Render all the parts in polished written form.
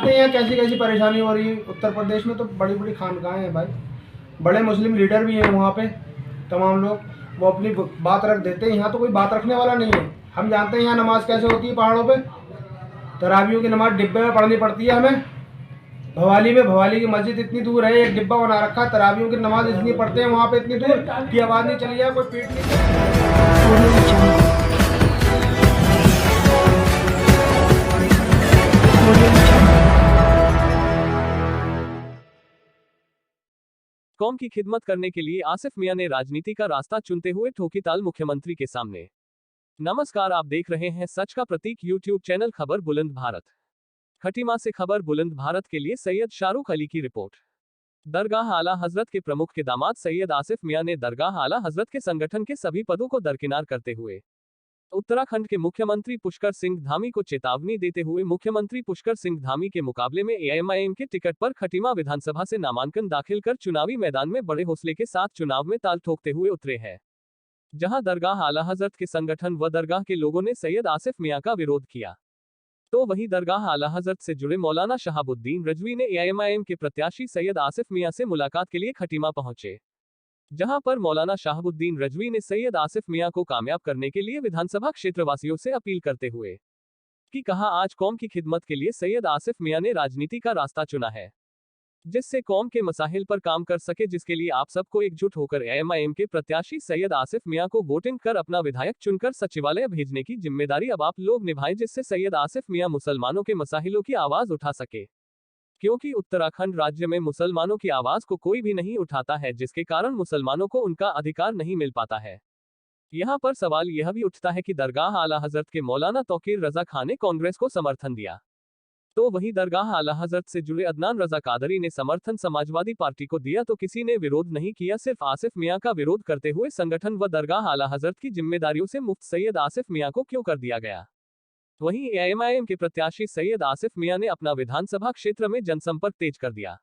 जानते हैं कैसी कैसी परेशानी हो रही है उत्तर प्रदेश में। तो बड़ी बड़ी खानकाहें हैं भाई, बड़े मुस्लिम लीडर भी हैं वहाँ पे, तमाम लोग वो अपनी बात रख देते हैं। यहाँ तो कोई बात रखने वाला नहीं है। हम जानते हैं यहाँ नमाज कैसे होती है पहाड़ों पे। तरावियों की नमाज डिब्बे में पढ़नी पड़ती है हमें। भवाली में, भवाली की मस्जिद इतनी दूर है, एक डिब्बा बना रखा है। तरावियों की नमाज इतनी पढ़ते हैं वहाँ पे, इतनी दूर कि आवाज़ नहीं चली जाए, कोई पीठ नहीं। कौम की खिदमत करने के लिए आसिफ मियां ने राजनीति का रास्ता चुनते हुए ठोकी ताल मुख्यमंत्री के सामने। नमस्कार, आप देख रहे हैं सच का प्रतीक यूट्यूब चैनल खबर बुलंद भारत। खटीमा से खबर बुलंद भारत के लिए सैयद शाहरुख अली की रिपोर्ट। दरगाह आला हजरत के प्रमुख के दामाद सैयद आसिफ मियां ने दरगाह आला हजरत के संगठन के सभी पदों को दरकिनार करते हुए उत्तराखंड के मुख्यमंत्री पुष्कर सिंह धामी को चेतावनी देते हुए मुख्यमंत्री पुष्कर सिंह धामी के मुकाबले में एआईएमआईएम के टिकट पर खटीमा विधानसभा से नामांकन दाखिल कर चुनावी मैदान में बड़े हौसले के साथ चुनाव में ताल ठोकते हुए उतरे हैं। जहां दरगाह आला हजरत के संगठन व दरगाह के लोगों ने सैयद आसिफ मियां का विरोध किया, तो वहीं दरगाह आला हजरत से जुड़े मौलाना शहाबुद्दीन रजवी ने एआईएमआईएम के प्रत्याशी सैयद आसिफ मियां से मुलाकात के लिए खटीमा पहुंचे। जहां पर मौलाना शहाबुद्दीन रजवी ने सैयद आसिफ मियां को कामयाब करने के लिए विधानसभा क्षेत्रवासियों से अपील करते हुए कि कहा, आज कौम की खिदमत के लिए सैयद आसिफ मियां ने राजनीति का रास्ता चुना है, जिससे कौम के मसाइल पर काम कर सके, जिसके लिए आप सबको एकजुट होकर एआईएमआईएम के प्रत्याशी सैयद आसिफ मियां को वोटिंग कर अपना विधायक चुनकर सचिवालय भेजने की जिम्मेदारी अब आप लोग निभाएं, जिससे सैयद आसिफ मियां मुसलमानों के मसाइलों की आवाज उठा सके। क्योंकि उत्तराखंड राज्य में मुसलमानों की आवाज को कोई भी नहीं उठाता है, जिसके कारण मुसलमानों को उनका अधिकार नहीं मिल पाता है। यहाँ पर सवाल यह भी उठता है कि दरगाह आला हजरत के मौलाना तौकीर रजा खान ने कांग्रेस को समर्थन दिया, तो वहीं दरगाह आला हजरत से जुड़े अदनान रजा कादरी ने समर्थन समाजवादी पार्टी को दिया, तो किसी ने विरोध नहीं किया। सिर्फ आसिफ मियां का विरोध करते हुए संगठन व दरगाह आला हजरत की जिम्मेदारियों से मुक्त सैयद आसिफ मियां को क्यों कर दिया गया। वहीं एआईएमआईएम के प्रत्याशी सैयद आसिफ मियां ने अपना विधानसभा क्षेत्र में जनसंपर्क तेज कर दिया।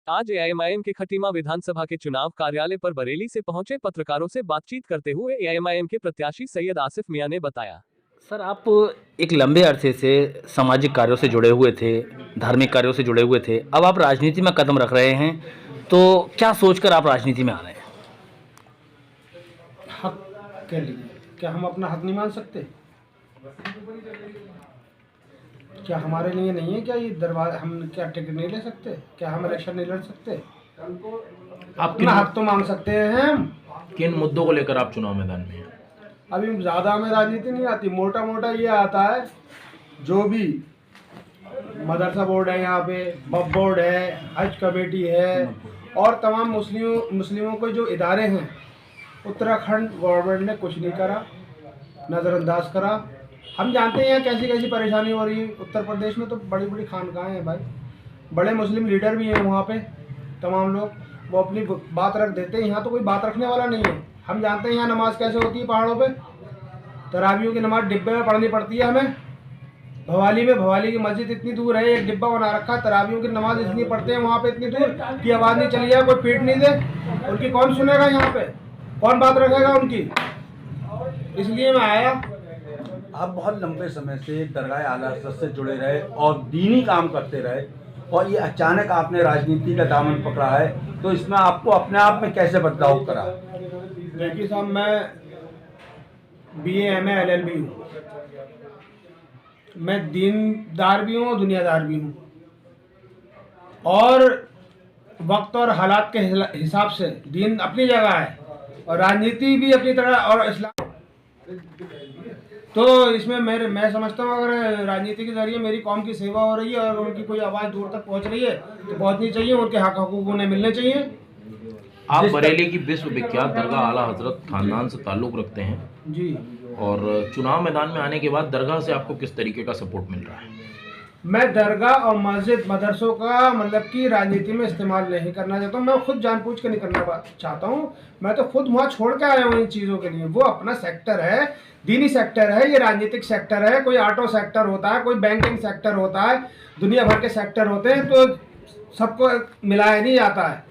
आज एआईएमआईएम के खटीमा विधानसभा के चुनाव कार्यालय पर बरेली से पहुंचे पत्रकारों से बातचीत करते हुए एआईएमआईएम के प्रत्याशी सैयद आसिफ मियां ने बताया, सर, आप एक लंबे अरसे से सामाजिक कार्यों से जुड़े हुए थे, धार्मिक कार्यों से जुड़े हुए थे, अब आप राजनीति में कदम रख रहे हैं, तो क्या सोचकर आप राजनीति में आ रहे हैं? हक के लिए। क्या हम अपना हक नहीं मान सकते? क्या हमारे लिए नहीं है क्या ये दरबार? हम क्या टिकट नहीं ले सकते? क्या हम इलेक्शन नहीं लड़ सकते? आप अपना हक तो मांग सकते हैं हम। किन मुद्दों को लेकर आप चुनाव मैदान में हैं? अभी ज़्यादा हमें राजनीति नहीं आती, मोटा मोटा ये आता है, जो भी मदरसा बोर्ड है, यहाँ पे वक्फ बोर्ड है, हज कमेटी है और तमाम मुस्लिमों के जो इदारे हैं, उत्तराखंड गवर्नमेंट ने कुछ नहीं करा, नज़रअंदाज करा। हम जानते हैं कैसी कैसी परेशानी हो रही है उत्तर प्रदेश में। तो बड़ी बड़ी खानकाहें हैं भाई, बड़े मुस्लिम लीडर भी हैं वहाँ पे, तमाम लोग वो अपनी बात रख देते हैं। यहाँ तो कोई बात रखने वाला नहीं है। हम जानते हैं यहाँ नमाज कैसे होती है पहाड़ों पे। तरावियों की नमाज डिब्बे में पढ़नी पड़ती है हमें। भवाली में, भवाली की मस्जिद इतनी दूर है, एक डिब्बा बना रखा है। तरावियों की नमाज इतनी पढ़ते हैं वहाँ पे, इतनी दूर कि आवाज़ नहीं चली जाए, कोई पीठ नहीं दे। उनकी कौन सुनेगा? यहाँ पे कौन बात रखेगा उनकी? इसलिए मैं आया। आप बहुत लंबे समय से दरगाह आला हज़रत से जुड़े रहे और दीनी काम करते रहे, और ये अचानक आपने राजनीति का दामन पकड़ा है, तो इसमें आपको अपने आप में कैसे बदलाव करा? देखिए साहब, मैं BA MA LLB हूँ। मैं दीनदार भी हूँ, दुनियादार भी हूँ, और वक्त और हालात के हिसाब से दीन अपनी जगह है और राजनीति भी अपनी तरह, और इस्लाम। तो इसमें मैं समझता हूँ अगर राजनीति के जरिए मेरी कौम की सेवा हो रही है और उनकी कोई आवाज़ दूर तक पहुँच रही है तो पहुँचनी चाहिए, उनके हक हकूक़ उन्हें मिलने चाहिए। आप बरेली की विश्व विख्यात दरगाह आला हजरत खानदान से ताल्लुक़ रखते हैं जी, और चुनाव मैदान में आने के बाद दरगाह से आपको किस तरीके का सपोर्ट मिल रहा है? मैं दरगाह और मस्जिद मदरसों का मतलब कि राजनीति में इस्तेमाल नहीं करना चाहता हूँ। मैं खुद जानबूझ के नहीं करना चाहता हूँ। मैं तो खुद वहाँ छोड़ के आया हूँ इन चीज़ों के लिए। वो अपना सेक्टर है, दीनी सेक्टर है, ये राजनीतिक सेक्टर है। कोई ऑटो सेक्टर होता है, कोई बैंकिंग सेक्टर होता है, दुनिया भर के सेक्टर होते हैं, तो सबको मिलाया नहीं जाता है।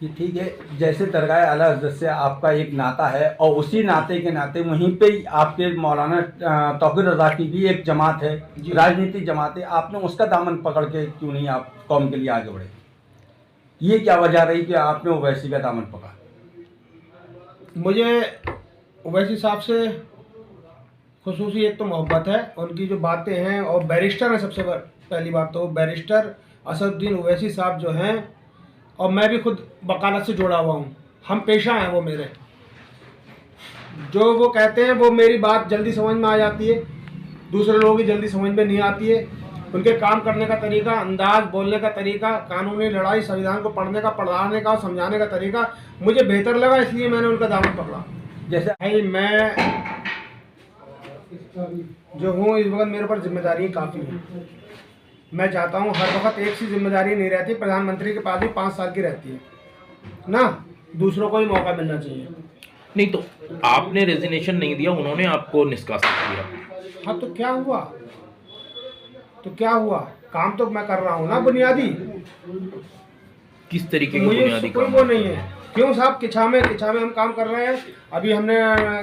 ये ठीक है, जैसे दरगाह आला हज़रत से आपका एक नाता है और उसी नाते के नाते वहीं पे ही आपके मौलाना तौक़ीर रज़ा की भी एक जमात है, राजनीतिक जमात है, आपने उसका दामन पकड़ के क्यों नहीं आप कौम के लिए आगे बढ़े? ये क्या वजह रही कि आपने ओवैसी का दामन पकड़ा? मुझे ओवैसी साहब से खुसूसी एक तो मोहब्बत है, उनकी जो बातें हैं, और बैरिस्टर है। सबसे पहली बात तो बैरिस्टर असदुद्दीन ओवैसी साहब जो हैं, और मैं भी खुद वकालत से जुड़ा हुआ हूँ, हम पेशा हैं वो मेरे। जो वो कहते हैं वो मेरी बात जल्दी समझ में आ जाती है, दूसरे लोगों की जल्दी समझ में नहीं आती है। उनके काम करने का तरीका, अंदाज, बोलने का तरीका, कानूनी लड़ाई, संविधान को पढ़ने का, पढ़ाने का और समझाने का तरीका मुझे बेहतर लगा, इसलिए मैंने उनका दामन पकड़ा। जैसे भाई मैं जो हूँ इस वक्त मेरे ऊपर जिम्मेदारी काफ़ी है। मैं चाहता हूँ हर वक्त एक सी जिम्मेदारी नहीं रहती, प्रधानमंत्री के पास भी 5 साल की रहती है ना, दूसरों को भी मौका मिलना चाहिए। नहीं तो आपने रेजिग्नेशन नहीं दिया, उन्होंने आपको निष्कासित किया। हाँ तो क्या हुआ, तो क्या हुआ, काम तो मैं कर रहा हूँ ना बुनियादी। किस तरीके के मुझे बुनियादी कोई काम? वो नहीं है। क्यों साहब, किछा में हम काम कर रहे हैं। अभी हमने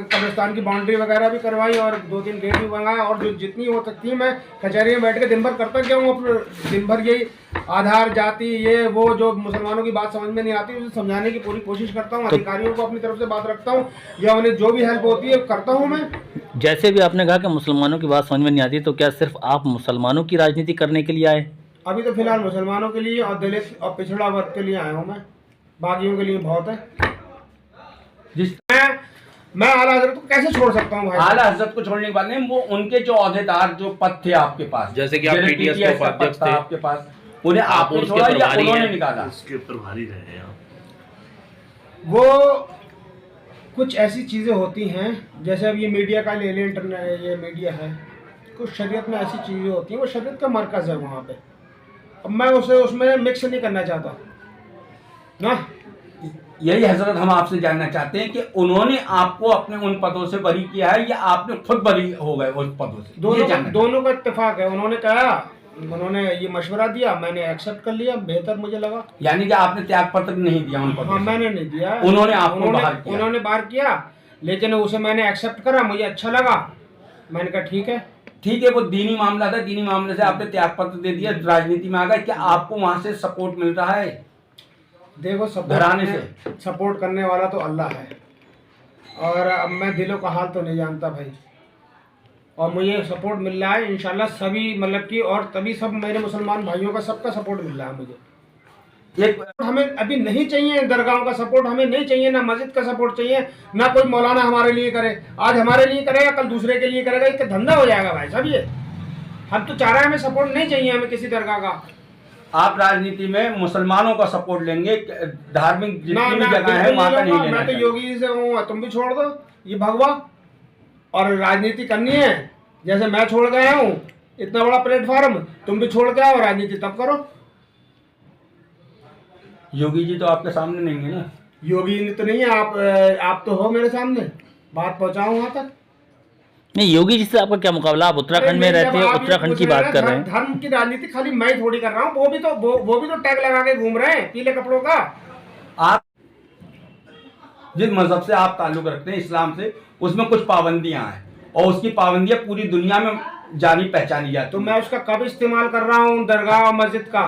कब्रिस्तान की बाउंड्री वगैरह भी करवाई और 2-3 गेट भी बनाए, और जो जितनी हो सकती है मैं कचहरी में बैठ के दिन भर करता क्या हूँ, अपने दिन भर यही आधार, जाति, ये वो जो मुसलमानों की बात समझ में नहीं आती उसे समझाने की पूरी कोशिश करता हूँ। अधिकारियों को अपनी तरफ से बात रखता हूँ, या उन्हें जो भी हेल्प होती है करता हूँ मैं। जैसे भी आपने कहा कि मुसलमानों की बात समझ में नहीं आती, तो क्या सिर्फ आप मुसलमानों की राजनीति करने के लिए आए? अभी तो फिलहाल मुसलमानों के लिए और दलित और पिछड़ा वर्ग के लिए आया हूँ मैं, बाकियों के लिए बहुत है। मैं आला हजरत को कैसे छोड़ सकता हूँ भाई? आला हजरत को छोड़ने की बात नहीं, वो उनके जो ओहदेदार जो पद थे आपके पास, जैसे कि आप PTS के उपाध्यक्ष थे आपके पास, उन्हें आपने छोड़ा या उन्होंने निकाला? उसके प्रभारी रहे आप। वो कुछ ऐसी चीज़ें होती हैं, जैसे अब ये मीडिया का ले लें, इंटरनेट ये मीडिया है, कुछ शरीयत में ऐसी चीज़ें होती हैं, वो शरीयत का मरकज़ है वहाँ पे। अब मैं उसे उसमें मिक्स नहीं करना चाहता ना। यही हजरत हम आपसे जानना चाहते हैं कि उन्होंने आपको अपने उन पदों से बरी किया है या आपने खुद बरी हो गए उस पदों से? दोनों का इत्तेफाक है। उन्होंने कहा, उन्होंने ये मशवरा दिया, मैंने एक्सेप्ट कर लिया, बेहतर मुझे लगा। यानी कि आपने त्याग पत्र नहीं दिया उन पदों हाँ, से? मैंने नहीं दिया, उन्होंने आपको बाहर किया? उन्होंने बाहर किया, लेकिन उसे मैंने एक्सेप्ट करा, मुझे अच्छा लगा, मैंने कहा ठीक है। ठीक है, वो दीनी मामला था, दीनी मामले से आपने त्याग पत्र दे दिया, राजनीति में आ गए, क्या आपको वहां से सपोर्ट मिल रहा है? देखो, सपोर्ट करने वाला तो अल्लाह है, और अब मैं दिलों का हाल तो नहीं जानता भाई, और मुझे सपोर्ट मिल रहा है इंशाल्लाह सभी, मतलब कि, और तभी सब मेरे मुसलमान भाइयों का सबका सपोर्ट मिल रहा है मुझे। हमें अभी नहीं चाहिए दरगाहों का सपोर्ट, हमें नहीं चाहिए, ना मस्जिद का सपोर्ट चाहिए, ना कोई मौलाना हमारे लिए करे। आज हमारे लिए करेगा, कल दूसरे के लिए करेगा, इसका धंधा हो जाएगा भाई साहब। ये हम तो चाह रहे हैं, हमें सपोर्ट नहीं चाहिए, हमें किसी दरगाह का। आप राजनीति में मुसलमानों का सपोर्ट लेंगे, धार्मिक जितनी भी जगह है वहां का नहीं लेना? मैं तो योगी जी से हूँ, तुम भी छोड़ दो ये भगवा, और राजनीति करनी है जैसे मैं छोड़ गया हूँ इतना बड़ा प्लेटफॉर्म, तुम भी छोड़ के आओ, राजनीति तब करो। योगी जी तो आपके सामने नहीं है ना? योगी जी तो नहीं है, आप तो हो मेरे सामने, बात पहुंचाओ वहां तक। नहीं, योगी जी से आपका क्या मुकाबला? आप उत्तराखंड में रहते हैं, उत्तराखंड की बात कर रहे हैं। धर्म की राजनीति खाली मैं थोड़ी कर रहा हूँ, वो भी तो टैग लगा के घूम रहे हैं पीले कपड़ों का। आप जिस मजहब से आप ताल्लुक रखते हैं, इस्लाम से, उसमें कुछ पाबंदियां हैं, और उसकी पाबंदियां पूरी दुनिया में जानी पहचानी जाती। तो मैं उसका कब इस्तेमाल कर रहा हूँ दरगाह और मस्जिद का?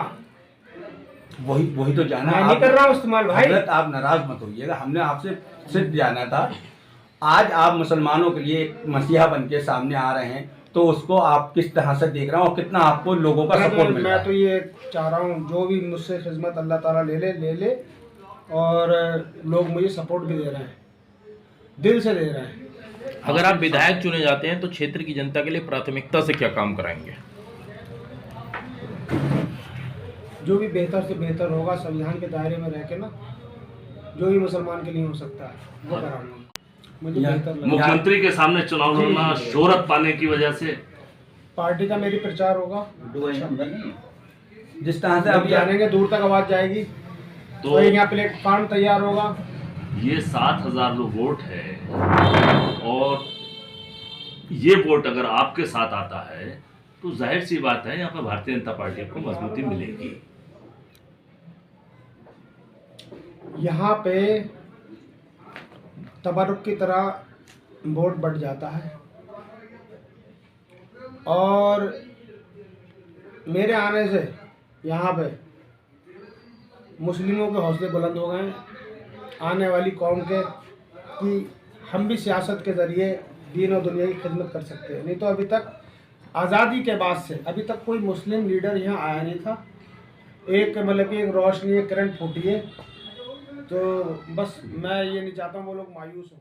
वही तो जाना। मैं नहीं कर रहा हूँ इस्तेमाल भाई। हजरत आप नाराज मत होइएगा, हमने आपसे सिर्फ जाना था। आज आप मुसलमानों के लिए एक मसीहा बन के सामने आ रहे हैं, तो उसको आप किस तरह से देख रहे हैं और कितना आपको लोगों का सपोर्ट मिल रहा है? मैं तो ये चाह रहा हूँ जो भी मुझसे खिदमत अल्लाह ताला ले ले, और लोग मुझे सपोर्ट भी दे रहे हैं, दिल से दे रहे हैं। अगर आप विधायक चुने जाते हैं तो क्षेत्र की जनता के लिए प्राथमिकता से क्या काम कराएंगे? जो भी बेहतर से बेहतर होगा, संविधान के दायरे में रह के ना, जो भी मुसलमान के लिए हो सकता है वो कराऊंगा। मुझे बेहतर लगा। मुख्यमंत्री के सामने चुनाव लड़ना शोहरत पाने की वजह से पार्टी का मेरी प्रचार होगा, जिस तरह से अभी जानेंगे दूर तक आवाज जाएगी, तो यहाँ प्लेटफॉर्म तैयार होगा। ये 7,000 लोग वोट है, और ये वोट अगर आपके साथ आता है तो जाहिर सी बात है यहाँ पर भारतीय जनता पार्टी को मजबूती मिलेगी। यहाँ पे तबरुक की तरह वोट बढ़ जाता है। और मेरे आने से यहाँ पे मुस्लिमों के हौसले बुलंद हो गए हैं, आने वाली कौम के, कि हम भी सियासत के ज़रिए दीन और दुनिया की खिदमत कर सकते हैं। नहीं तो अभी तक आज़ादी के बाद से अभी तक कोई मुस्लिम लीडर यहाँ आया नहीं था। एक मतलब कि एक रोशनी, एक करंट फूटी है। तो बस मैं ये नहीं चाहता हूँ वो लोग मायूस हों।